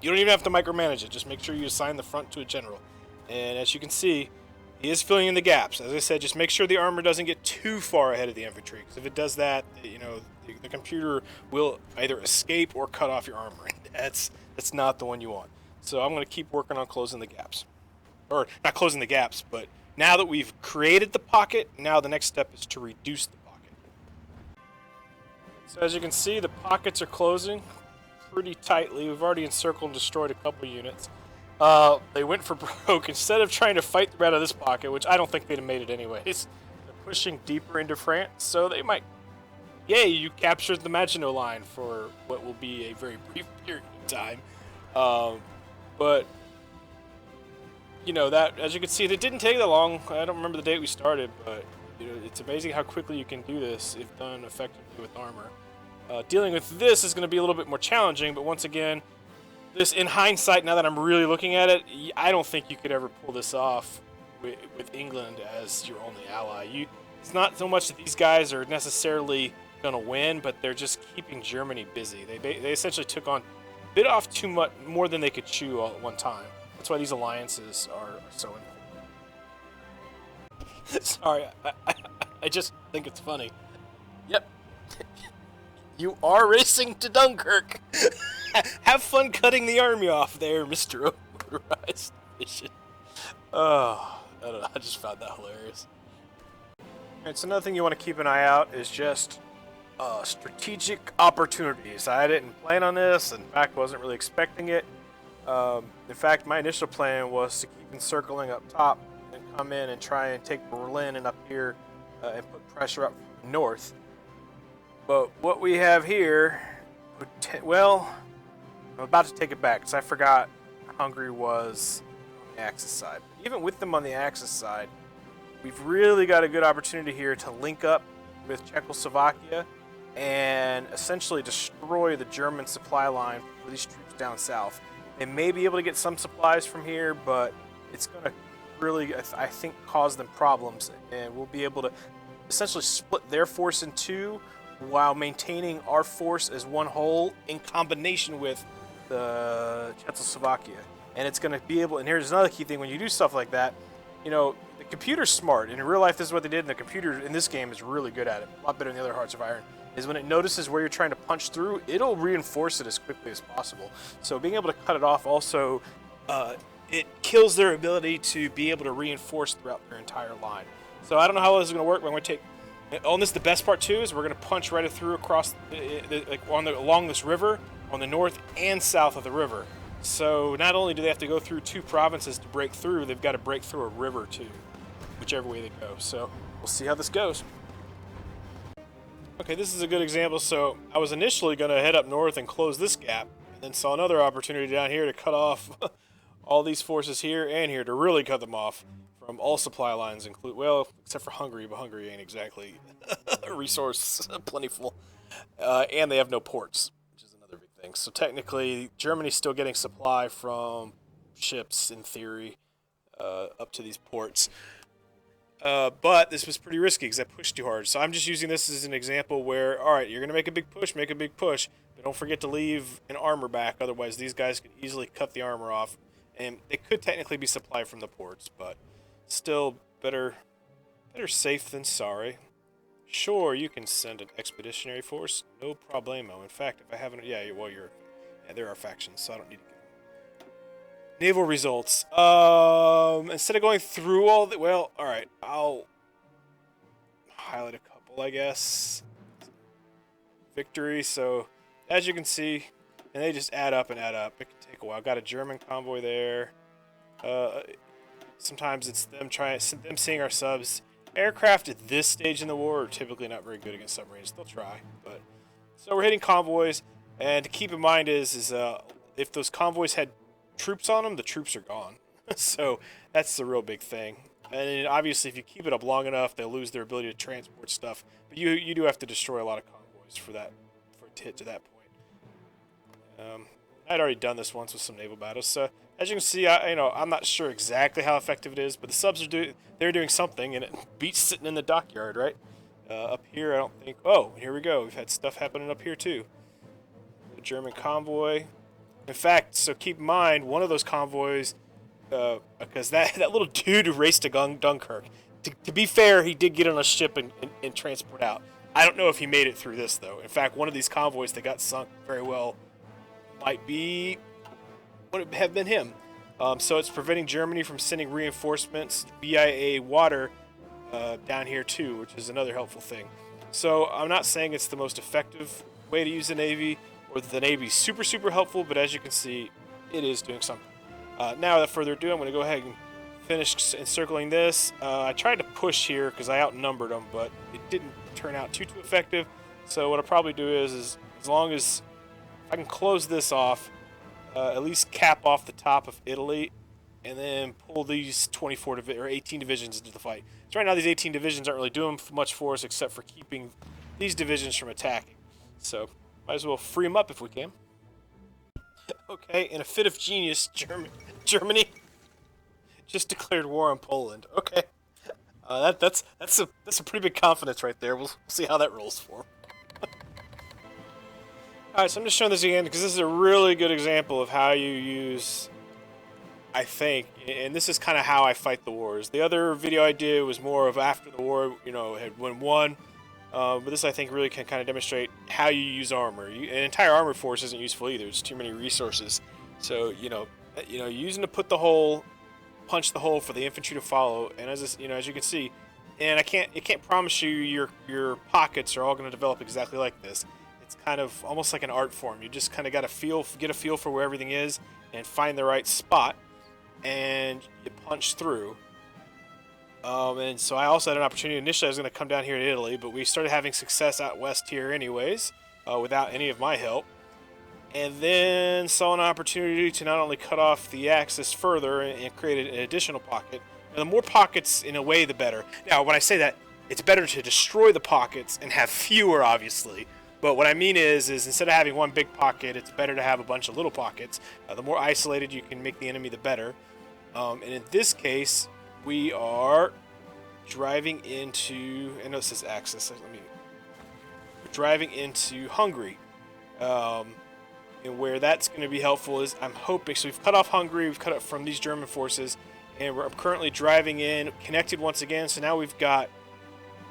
You don't even have to micromanage it. Just make sure you assign the front to a general. And as you can see, he is filling in the gaps. As I said, just make sure the armor doesn't get too far ahead of the infantry, because if it does that, the computer will either escape or cut off your armor. That's not the one you want. So I'm going to keep working on closing the gaps. Or not closing the gaps, but now that we've created the pocket, now the next step is to reduce the pocket. So as you can see, the pockets are closing pretty tightly. We've already encircled and destroyed a couple units. They went for broke. Instead of trying to fight out of this pocket, which I don't think they'd have made it anyways, they're pushing deeper into France, so they might... Yay, you captured the Maginot Line for what will be a very brief period of time. But, that, as you can see, it didn't take that long. I don't remember the date we started, but it's amazing how quickly you can do this if done effectively with armor. Dealing with this is going to be a little bit more challenging, but once again, this, in hindsight, now that I'm really looking at it, I don't think you could ever pull this off with England as your only ally. It's not so much that these guys are necessarily going to win, but they're just keeping Germany busy. They essentially bit off too much, more than they could chew all at one time. That's why these alliances are so important. Sorry, I just think it's funny. Yep. You are racing to Dunkirk. Have fun cutting the army off there, Mr. Overrized Mission. Oh, I don't know. I just found that hilarious. Alright, so another thing you want to keep an eye out is just strategic opportunities. I didn't plan on this. In fact, wasn't really expecting it. In fact, my initial plan was to keep encircling up top and come in and try and take Berlin and up here and put pressure up north. But what we have here, well, I'm about to take it back because I forgot Hungary was the Axis side. Even with them on the Axis side, we've really got a good opportunity here to link up with Czechoslovakia and essentially destroy the German supply line for these troops down south. They may be able to get some supplies from here, but it's going to really, I think, cause them problems, and we'll be able to essentially split their force in two while maintaining our force as one whole in combination with the Czechoslovakia. And it's going to be able, and here's another key thing, when you do stuff like that, you know, the computer's smart. In real life, this is what they did, and the computer in this game is really good at it, a lot better than the other Hearts of Iron, is when it notices where you're trying to punch through, it'll reinforce it as quickly as possible. So being able to cut it off also, it kills their ability to be able to reinforce throughout their entire line. So I don't know how this is going to work, but I'm going to take... On this, the best part too is we're going to punch right through across, along this river, on the north and south of the river. So not only do they have to go through two provinces to break through, they've got to break through a river too, whichever way they go. So we'll see how this goes. Okay, this is a good example. So I was initially going to head up north and close this gap, and then saw another opportunity down here to cut off all these forces here and here, to really cut them off from all supply lines, well, except for Hungary, but Hungary ain't exactly resource plentiful, and they have no ports, which is another big thing. So technically, Germany's still getting supply from ships, in theory, up to these ports. But this was pretty risky because I pushed too hard. So I'm just using this as an example where, all right, you're going to make a big push, but don't forget to leave an armor back. Otherwise, these guys could easily cut the armor off, and they could technically be supplied from the ports, but still better safe than sorry. Sure, you can send an expeditionary force, no problemo. In fact, if I haven't, there are factions, so I don't need to give them. Naval results. Instead of going through all the, well, all right, I'll highlight a couple, I guess. Victory. So as you can see, and they just add up and add up. It can take a while. Got a German convoy there. Sometimes it's them seeing our subs. Aircraft at this stage in the war are typically not very good against submarines. They'll try, but so we're hitting convoys. And to keep in mind is if those convoys had troops on them, the troops are gone. So that's the real big thing. And obviously, if you keep it up long enough, they'll lose their ability to transport stuff. But you do have to destroy a lot of convoys for it to hit to that point. I'd already done this once with some naval battles. So as you can see, I'm not sure exactly how effective it is, but the subs they're doing something, and it beats sitting in the dockyard, right? Up here, I don't think. Oh, here we go. We've had stuff happening up here too. The German convoy. In fact, so keep in mind, one of those convoys, because that little dude who raced to Dunkirk, to be fair, he did get on a ship and transport out. I don't know if he made it through this, though. In fact, one of these convoys that got sunk very well would have been him. So it's preventing Germany from sending reinforcements via water down here, too, which is another helpful thing. So I'm not saying it's the most effective way to use the Navy, or the Navy's super, super helpful, but as you can see, it is doing something. Now, without further ado, I'm going to go ahead and finish encircling this. I tried to push here because I outnumbered them, but it didn't turn out too effective. So what I'll probably do is as long as I can close this off, at least cap off the top of Italy, and then pull these 18 divisions into the fight. So right now, these 18 divisions aren't really doing much for us except for keeping these divisions from attacking. So might as well free them up if we can. Okay, in a fit of genius, Germany just declared war on Poland. Okay, that's a pretty big confidence right there. We'll see how that rolls for 'em. All right, so I'm just showing this again because this is a really good example of how you use, I think, and this is kind of how I fight the wars. The other video I did was more of after the war, had won. But this, I think, really can kind of demonstrate how you use armor. An entire armor force isn't useful either. It's too many resources. So, using to punch the hole for the infantry to follow. And as you can see, and it can't promise you your pockets are all going to develop exactly like this. It's kind of almost like an art form. You just kind of got to get a feel for where everything is and find the right spot, and you punch through. And so I also had an opportunity. Initially, I was going to come down here to Italy, but we started having success out west here anyways, without any of my help. and then saw an opportunity to not only cut off the Axis further and create an additional pocket. Now, the more pockets, in a way, the better. Now, when I say that, it's better to destroy the pockets and have fewer, obviously. But what I mean is instead of having one big pocket, it's better to have a bunch of little pockets. The more isolated you can make the enemy, the better. And in this case, we are driving into. I know this is Axis. We're driving into Hungary. And where that's going to be helpful is I'm hoping. So we've cut off Hungary. We've cut it from these German forces, and I'm currently driving in, connected once again. So now we've got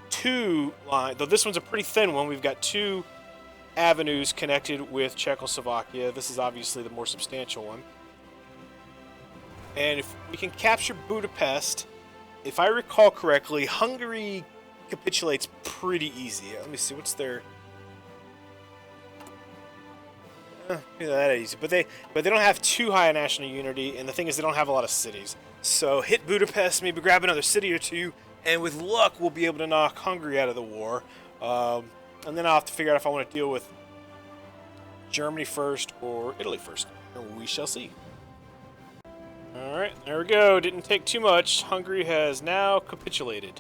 two lines. Though this one's a pretty thin one. We've got two avenues connected with Czechoslovakia. This is obviously the more substantial one. And if we can capture Budapest, if I recall correctly, Hungary capitulates pretty easy. Let me see, what's their... not that easy, but they don't have too high a national unity, and the thing is they don't have a lot of cities. So hit Budapest, maybe grab another city or two, and with luck we'll be able to knock Hungary out of the war. And then I'll have to figure out if I want to deal with Germany first or Italy first. We shall see. Alright, there we go. Didn't take too much. Hungary has now capitulated.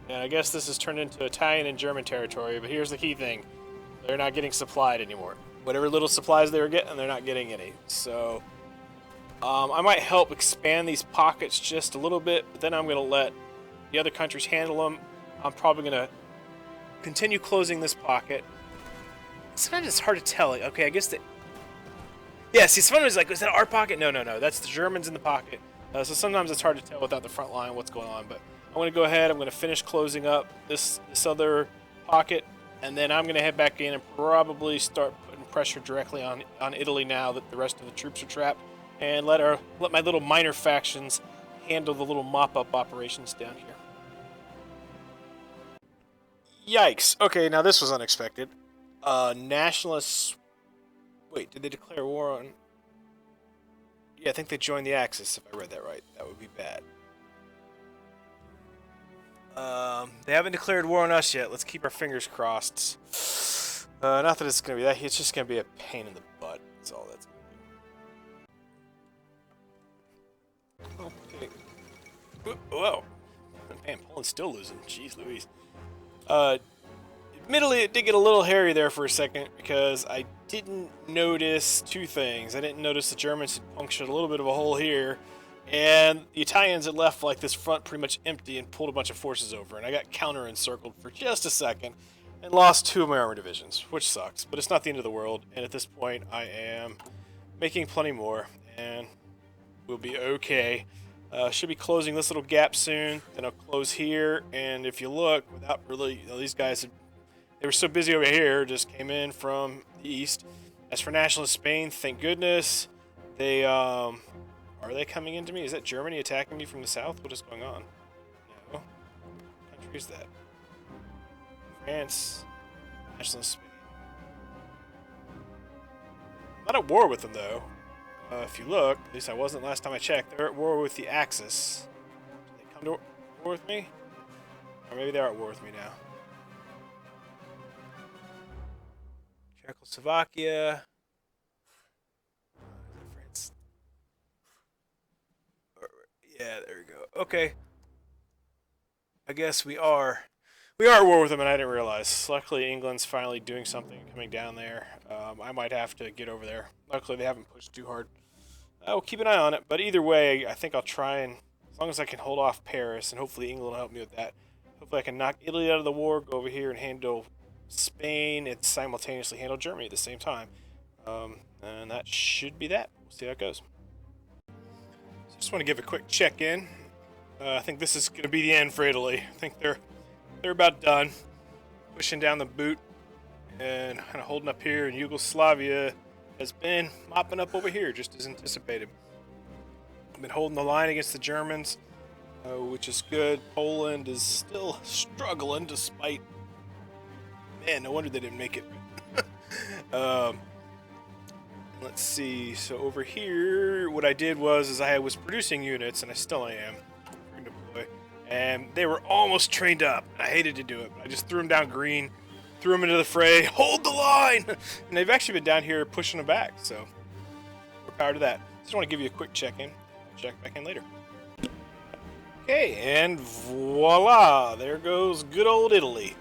And I guess this has turned into Italian and German territory, but here's the key thing. They're not getting supplied anymore. Whatever little supplies they were getting, they're not getting any. So, I might help expand these pockets just a little bit, but then I'm going to let the other countries handle them. I'm probably going to continue closing this pocket. Sometimes it's hard to tell. Like, okay, I guess that... Yeah, see, sometimes like, is that our pocket? No. That's the Germans in the pocket. So sometimes it's hard to tell without the front line what's going on. But I'm going to go ahead. I'm going to finish closing up this other pocket. And then I'm going to head back in and probably start putting pressure directly on Italy now that the rest of the troops are trapped. And let my little minor factions handle the little mop-up operations down here. Yikes. Okay, now this was unexpected. Nationalists... Wait, did they declare war on... Yeah, I think they joined the Axis, if I read that right. That would be bad. They haven't declared war on us yet. Let's keep our fingers crossed. Not that it's going to be that. It's just going to be a pain in the butt. That's all that's going to be. Okay. Whoa. Man, Poland's still losing. Jeez Louise. Admittedly, it did get a little hairy there for a second because I didn't notice two things. I didn't notice the Germans had punctured a little bit of a hole here, and the Italians had left like this front pretty much empty and pulled a bunch of forces over, and I got counter-encircled for just a second and lost two of my armor divisions, which sucks, but it's not the end of the world, and at this point I am making plenty more, and we'll be okay. Should be closing this little gap soon, then I'll close here, and if you look, without really, these guys had... They were so busy over here, just came in from the east. As for nationalist Spain, thank goodness. They, are they coming into me? Is that Germany attacking me from the south? What is going on? No. What country is that? France. Nationalist Spain. I'm not at war with them, though. If you look, at least I wasn't last time I checked, they're at war with the Axis. Did they come to war with me? Or maybe they're at war with me now. Czechoslovakia. France. Yeah, there we go. Okay. I guess we are at war with them, and I didn't realize. Luckily, England's finally doing something, coming down there. I might have to get over there. Luckily, they haven't pushed too hard. We'll keep an eye on it, but either way, I think I'll try and, as long as I can hold off Paris, and hopefully England will help me with that. Hopefully I can knock Italy out of the war, go over here and handle Spain, and simultaneously handle Germany at the same time. And that should be that. We'll see how it goes. So just want to give a quick check-in. I think this is going to be the end for Italy. I think they're about done. Pushing down the boot and kind of holding up here, and Yugoslavia has been mopping up over here, just as anticipated. Been holding the line against the Germans, which is good. Poland is still struggling despite... Man, no wonder they didn't make it. Let's see. So over here, what I did was I was producing units, and I still am. And they were almost trained up. I hated to do it, but I just threw them down green. threw them into the fray. Hold the line! And they've actually been down here pushing them back, so more power to that. Just want to give you a quick check-in. Check back in later. Okay, and voila! There goes good old Italy.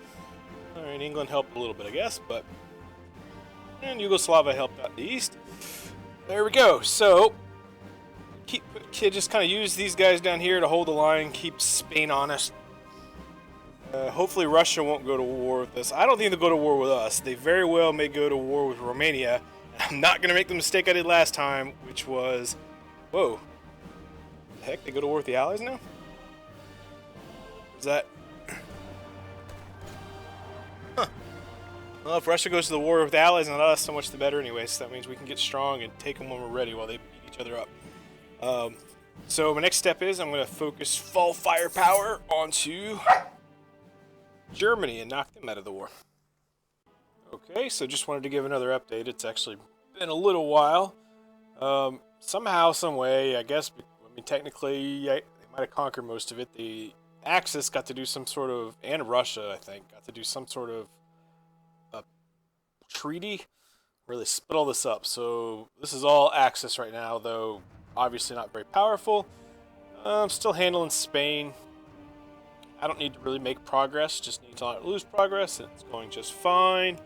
Alright, England helped a little bit, I guess, but... And Yugoslavia helped out in the east. There we go. So, just kind of use these guys down here to hold the line, keep Spain honest. Hopefully Russia won't go to war with us. I don't think they'll go to war with us. They very well may go to war with Romania. I'm not going to make the mistake I did last time, which was... Whoa. The heck? They go to war with the Allies now? Is that... Huh. Well, if Russia goes to the war with the Allies and us, so much the better anyway. So that means we can get strong and take them when we're ready while they beat each other up. So my next step is I'm going to focus full firepower onto Germany and knock them out of the war. Okay, so just wanted to give another update. It's actually been a little while. Somehow, some way, I guess, I mean, technically, they might have conquered most of it. The Axis got to do some sort of, and Russia, I think, got to do some sort of treaty where they split all this up. So this is all Axis right now, though obviously not very powerful. I'm still handling Spain. I don't need to really make progress, just need to not lose progress, and it's going just fine.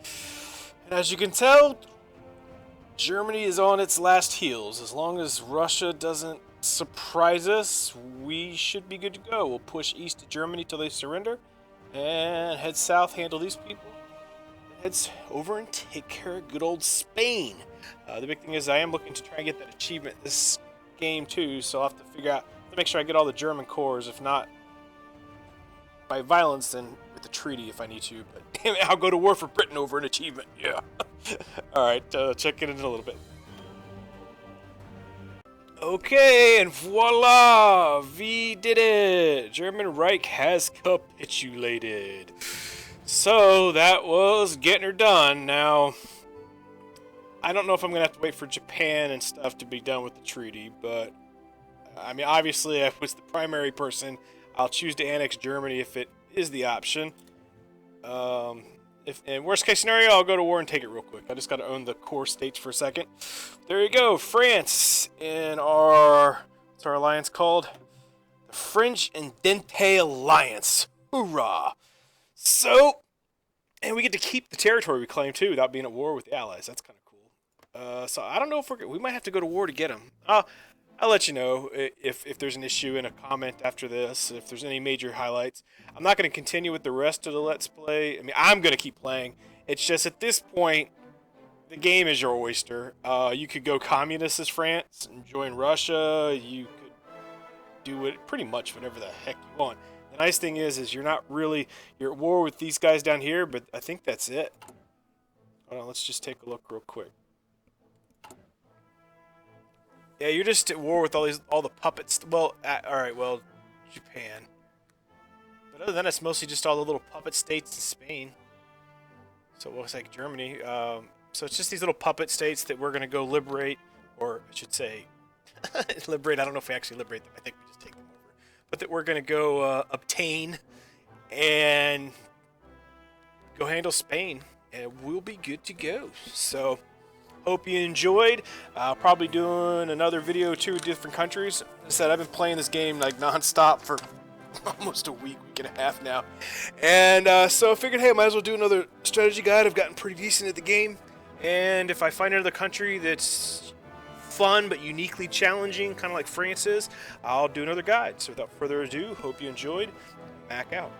And as you can tell, Germany is on its last heels. As long as Russia doesn't surprise us, we should be good to go. We'll push east to Germany till they surrender, and head south, handle these people. Heads over and take care of good old Spain. The big thing is I am looking to try and get that achievement this game too, so I'll have to figure out, to make sure I get all the German cores, if not by violence, then with the treaty if I need to, but damn it, I'll go to war for Britain over an achievement, yeah. Alright, check it in a little bit. Okay, and voila! We did it! German Reich has capitulated. So, that was getting her done. Now, I don't know if I'm going to have to wait for Japan and stuff to be done with the treaty, but, I mean, obviously, I was the primary person. I'll choose to annex Germany if it is the option. If in worst case scenario, I'll go to war and take it real quick. I just got to own the core states for a second. There you go, France in our, what's our alliance called? The French Endentte Alliance. Hoorah! So, and we get to keep the territory we claim too, without being at war with the Allies. That's kind of cool. So I don't know if we might have to go to war to get them. I'll let you know if there's an issue in a comment after this, if there's any major highlights. I'm not going to continue with the rest of the Let's Play. I mean, I'm going to keep playing. It's just at this point, the game is your oyster. You could go communist as France and join Russia. You could do it pretty much whatever the heck you want. The nice thing is you're not really, you're at war with these guys down here, but I think that's it. Hold on, let's just take a look real quick. Yeah, you're just at war with all the puppets. Well, alright, well, Japan. But other than that, it's mostly just all the little puppet states in Spain. So it looks like Germany. So it's just these little puppet states that we're going to go liberate, or I should say, liberate. I don't know if we actually liberate them. I think we just take them over. But that we're going to go obtain and go handle Spain, and we'll be good to go. So... hope you enjoyed. Probably doing another video or two with different countries. As I said, I've been playing this game like non-stop for almost a week and a half now. And so I figured, hey, I might as well do another strategy guide. I've gotten pretty decent at the game. And if I find another country that's fun but uniquely challenging, kind of like France is, I'll do another guide. So without further ado, hope you enjoyed. Mac out.